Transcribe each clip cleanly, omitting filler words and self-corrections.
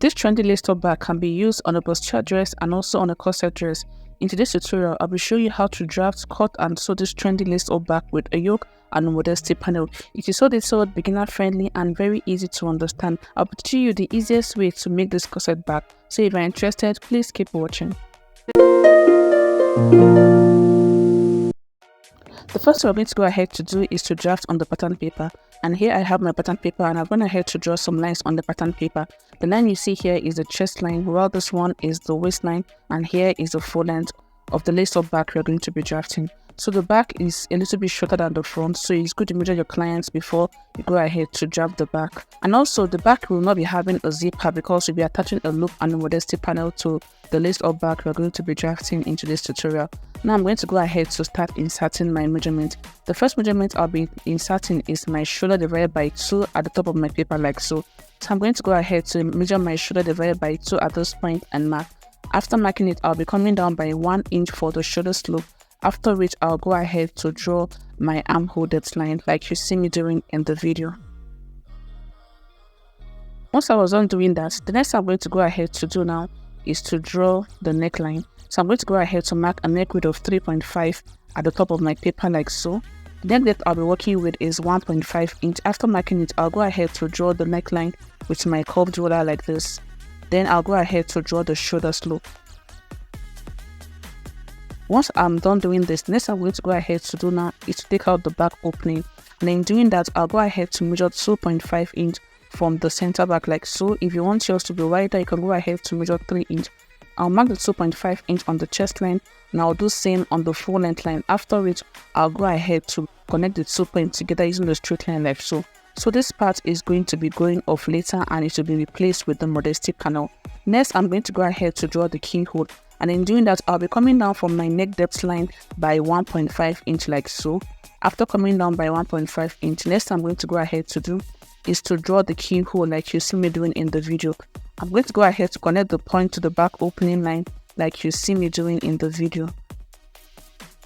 This trendy lace top bag can be used on a bustier dress and also on a corset dress. In today's tutorial, I'll be showing you how to draft, cut and sew this trendy lace top bag with a yoke and a modesty panel. It is so detailed, beginner friendly and very easy to understand. I'll be teaching you the easiest way to make this corset bag. So if you're interested, please keep watching. The first thing we're going to go ahead to do is to draft on the pattern paper. And here I have my pattern paper and I've gone ahead to draw some lines on the pattern paper. The line you see here is the chest line, while this one is the waistline, and here is the full length of the lace up back we're going to be drafting. So the back is a little bit shorter than the front, so it's good to measure your clients before you go ahead to draft the back. And also the back will not be having a zipper because we'll be attaching a loop and a modesty panel to the lace up back we're going to be drafting into this tutorial. Now I'm going to go ahead to start inserting my measurement. The first measurement I'll be inserting is my shoulder divided by 2 at the top of my paper like so. So I'm going to go ahead to measure my shoulder divided by 2 at this point and mark. After marking it, I'll be coming down by 1 inch for the shoulder slope, after which I'll go ahead to draw my armhole depth line like you see me doing in the video. Once I was done doing that, the next I'm going to go ahead to do now is to draw the neckline. So I'm going to go ahead to mark a neck width of 3.5 at the top of my paper like so. The neck depth I'll be working with is 1.5 inch. After marking it, I'll go ahead to draw the neckline with my curved ruler like this. Then I'll go ahead to draw the shoulder slope. Once I'm done doing this, next I'm going to go ahead to do now is to take out the back opening. And in doing that, I'll go ahead to measure 2.5 inch from the center back like so. If you want yours to be wider, you can go ahead to measure 3 inch. I'll mark the 2.5 inch on the chest line and I'll do same on the full length line, after which I'll go ahead to connect the 2 points together using the straight line like so. So this part is going to be going off later and it will be replaced with the modesty panel. Next, I'm going to go ahead to draw the keyhole, and in doing that, I'll be coming down from my neck depth line by 1.5 inch like so. After coming down by 1.5 inch, next I'm going to go ahead to do is to draw the keyhole like you see me doing in the video. I'm going to go ahead to connect the point to the back opening line like you see me doing in the video.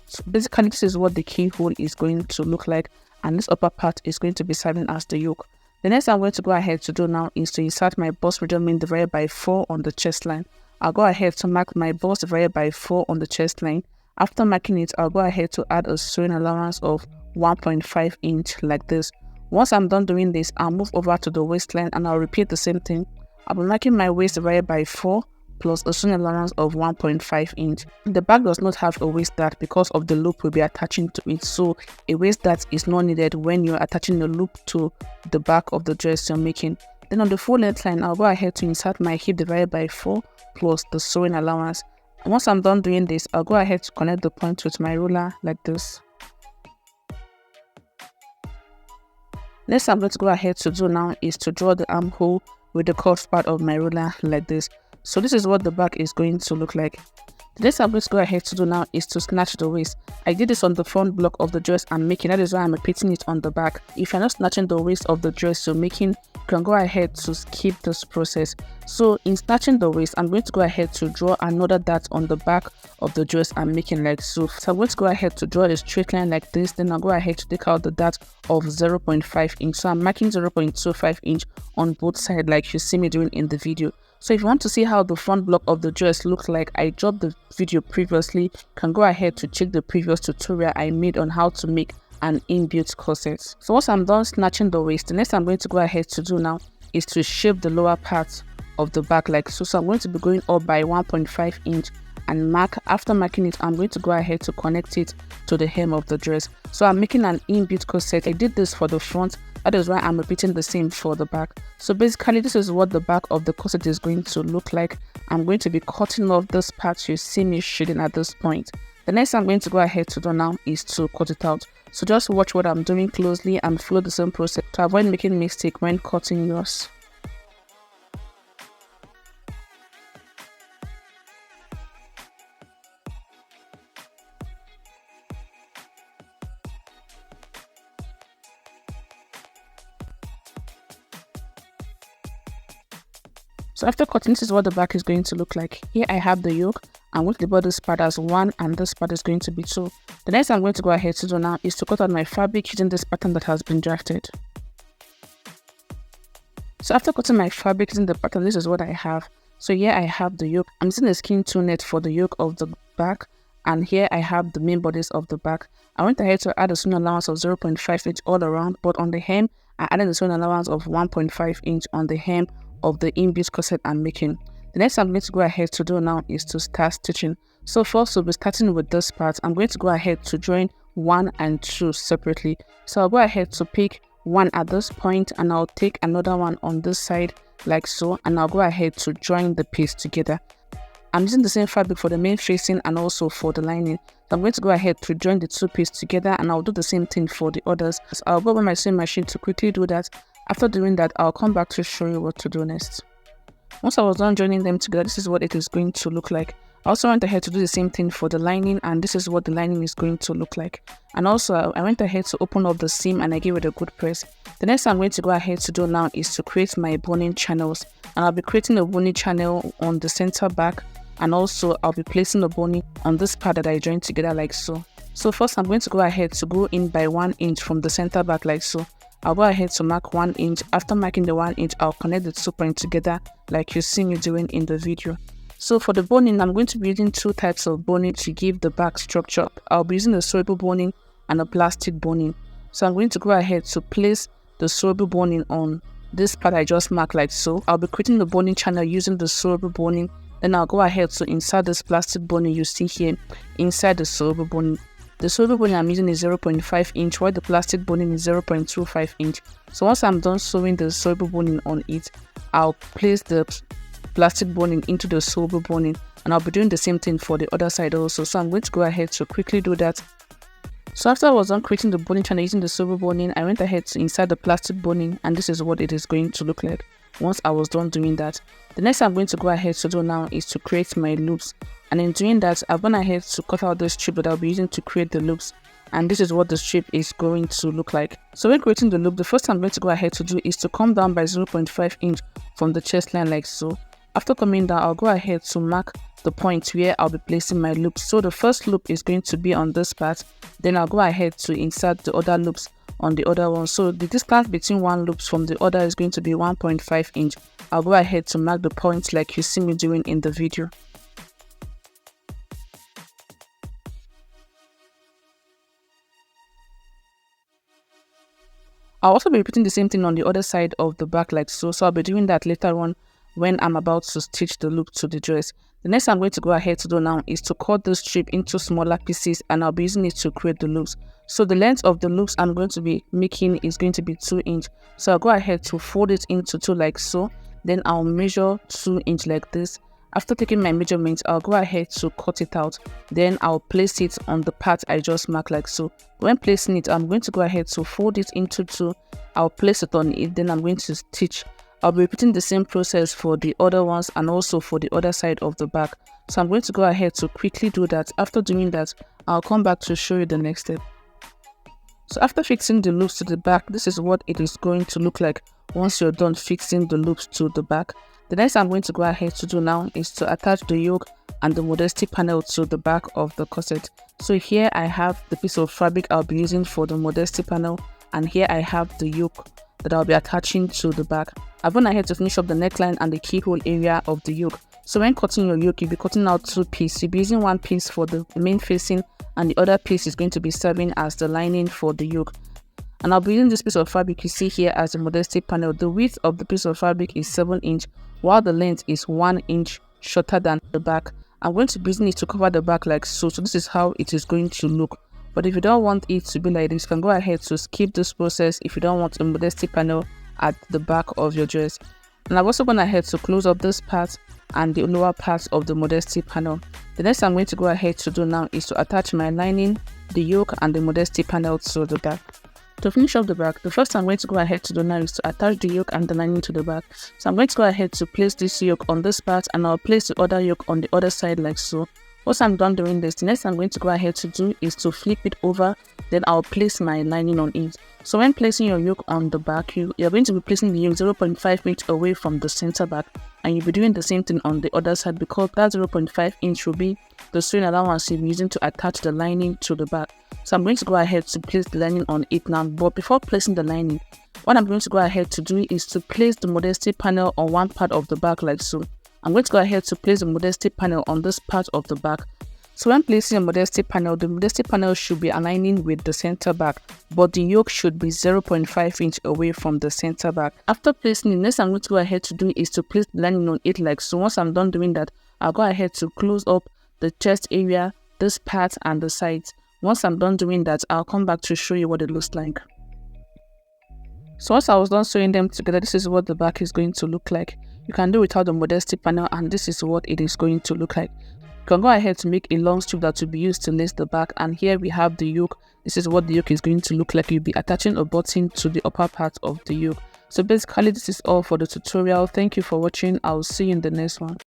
So basically this is what the keyhole is going to look like, and this upper part is going to be serving as the yoke. The next I'm going to go ahead to do now is to insert my bust measurement divided by 4 on the chest line. I'll go ahead to mark my bust divided by 4 on the chest line. After marking it, I'll go ahead to add a sewing allowance of 1.5 inch like this. Once I'm done doing this, I'll move over to the waistline and I'll repeat the same thing. I'll be marking my waist divided by 4 plus a sewing allowance of 1.5 inch. The bag does not have a waist dart because of the loop we'll be attaching to it, so a waist dart is not needed when you're attaching the loop to the back of the dress you're making. Then on the full length line, I'll go ahead to insert my hip divided by 4 plus the sewing allowance. And once I'm done doing this, I'll go ahead to connect the point with my ruler like this. Next I'm going to go ahead to do now is to draw the armhole with the curved part of my ruler like this. So this is what the back is going to look like. The next I'm going to go ahead to do now is to snatch the waist. I did this on the front block of the dress I'm making, that is why I'm repeating it on the back. If you're not snatching the waist of the dress you're making, you can go ahead to skip this process. So in snatching the waist, I'm going to go ahead to draw another dart on the back of the dress I'm making like so. So I'm going to go ahead to draw a straight line like this, then I'll go ahead to take out the dart of 0.5 inch. So I'm marking 0.25 inch on both sides like you see me doing in the video. So if you want to see how the front block of the dress looks like, I dropped the video previously. You can go ahead to check the previous tutorial I made on how to make an inbuilt corset. So once I'm done snatching the waist, the next I'm going to go ahead to do now is to shape the lower part of the back like so. So I'm going to be going up by 1.5 inch and mark. After marking it, I'm going to go ahead to connect it to the hem of the dress. So I'm making an inbuilt corset. I did this for the front, that is why I'm repeating the same for the back. So basically this is what the back of the corset is going to look like. I'm going to be cutting off this part you see me shading at this point. The next I'm going to go ahead to do now is to cut it out. So just watch what I'm doing closely and follow the same process to avoid making mistake when cutting yours. So after cutting, this is what the back is going to look like. Here I have the yoke. I'm going to label this part as 1 and this part is going to be 2. The next I'm going to go ahead to do now is to cut out my fabric using this pattern that has been drafted. So after cutting my fabric using the pattern, this is what I have. So here I have the yoke. I'm using a skin tone net for the yoke of the back, and here I have the main bodice of the back. I went ahead to add a sewn allowance of 0.5 inch all around, but on the hem, I added a sewn allowance of 1.5 inch on the hem of the inbuilt corset I'm making. The next I'm going to go ahead to do now is to start stitching. So first we'll be starting with this part. I'm going to go ahead to join 1 and 2 separately. So I'll go ahead to pick one at this point, and I'll take another one on this side like so, and I'll go ahead to join the piece together. I'm using the same fabric for the main facing and also for the lining. So I'm going to go ahead to join the two pieces together, and I'll do the same thing for the others. So I'll go over my sewing machine to quickly do that. After doing that, I'll come back to show you what to do next. Once I was done joining them together, this is what it is going to look like. I also went ahead to do the same thing for the lining, and this is what the lining is going to look like. And also I went ahead to open up the seam and I gave it a good press. The next I'm going to go ahead to do now is to create my boning channels, and I'll be creating a boning channel on the center back, and also I'll be placing a boning on this part that I joined together like so. So first I'm going to go ahead to go in by 1 inch from the center back like so. I'll go ahead to mark 1 inch. After marking the 1 inch, I'll connect the 2 points together like you see me doing in the video. So for the boning, I'm going to be using two types of boning to give the back structure. I'll be using a sewable boning and a plastic boning. So I'm going to go ahead to place the sewable boning on this part I just marked like so. I'll be creating the boning channel using the sewable boning. Then I'll go ahead to insert this plastic boning you see here inside the sewable boning. The sewable boning I'm using is 0.5 inch, while the plastic boning is 0.25 inch. So once I'm done sewing the sewable boning on it, I'll place the plastic boning into the sewable boning, and I'll be doing the same thing for the other side also. So I'm going to go ahead to quickly do that. So after I was done creating the boning channel using the sewable boning, I went ahead to insert the plastic boning, and this is what it is going to look like once I was done doing that. The next I'm going to go ahead to do now is to create my loops, and in doing that I've gone ahead to cut out the strip that I'll be using to create the loops, and this is what the strip is going to look like. So when creating the loop, the first thing I'm going to go ahead to do is to come down by 0.5 inch from the chest line like so. After coming down, I'll go ahead to mark the point where I'll be placing my loops. So the first loop is going to be on this part, then I'll go ahead to insert the other loops on the other one. So the distance between one loops from the other is going to be 1.5 inch. I'll go ahead to mark the points like you see me doing in the video. I'll also be repeating the same thing on the other side of the back like so. So I'll be doing that later on when I'm about to stitch the loop to the dress. The next I'm going to go ahead to do now is to cut the strip into smaller pieces, and I'll be using it to create the loops. So the length of the loops I'm going to be making is going to be 2 inch. So I'll go ahead to fold it into 2 like so. Then I'll measure 2 inch like this. After taking my measurements, I'll go ahead to cut it out. Then I'll place it on the part I just marked like so. When placing it, I'm going to go ahead to fold it into 2. I'll place it on it, then I'm going to stitch. I'll be repeating the same process for the other ones and also for the other side of the back. So I'm going to go ahead to quickly do that. After doing that, I'll come back to show you the next step. So after fixing the loops to the back, this is what it is going to look like once you're done fixing the loops to the back. The next I'm going to go ahead to do now is to attach the yoke and the modesty panel to the back of the corset. So here I have the piece of fabric I'll be using for the modesty panel, and here I have the yoke that I'll be attaching to the back. I've gone ahead to finish up the neckline and the keyhole area of the yoke. So when cutting your yoke, you'll be cutting out 2 pieces. You'll be using one piece for the main facing, and the other piece is going to be serving as the lining for the yoke. And I'll be using this piece of fabric you see here as a modesty panel. The width of the piece of fabric is 7 inch, while the length is 1 inch shorter than the back. I'm going to be using it to cover the back like so. So this is how it is going to look. But if you don't want it to be like this, you can go ahead to skip this process if you don't want a modesty panel at the back of your dress. And I've also gone ahead to close up this part and the lower part of the modesty panel. The next I'm going to go ahead to do now is to attach my lining, the yoke and the modesty panel to the back. To finish off the back, the first I'm going to go ahead to do now is to attach the yoke and the lining to the back. So I'm going to go ahead to place this yoke on this part, and I'll place the other yoke on the other side like so. Once I'm done doing this, the next I'm going to go ahead to do is to flip it over, then I'll place my lining on it. So when placing your yoke on the back, you're going to be placing the yoke 0.5 inch away from the center back, and you'll be doing the same thing on the other side, because that 0.5 inch will be the sewing allowance you'll be using to attach the lining to the back. So I'm going to go ahead to place the lining on it now. But before placing the lining, what I'm going to go ahead to do is to place the modesty panel on one part of the back like so. I'm going to go ahead to place the modesty panel on this part of the back. So when placing a modesty panel, the modesty panel should be aligning with the center back, but the yoke should be 0.5 inch away from the center back. After placing it, next I'm going to go ahead to do is to place the lining on it like so. Once I'm done doing that, I'll go ahead to close up the chest area, this part and the sides. Once I'm done doing that, I'll come back to show you what it looks like. So once I was done sewing them together, this is what the back is going to look like. You can do without the modesty panel, and this is what it is going to look like. You can go ahead to make a long strip that will be used to lace the back, and here we have the yoke. This is what the yoke is going to look like. You'll be attaching a button to the upper part of the yoke. So basically this is all for the tutorial. Thank you for watching. I'll see you in the next one.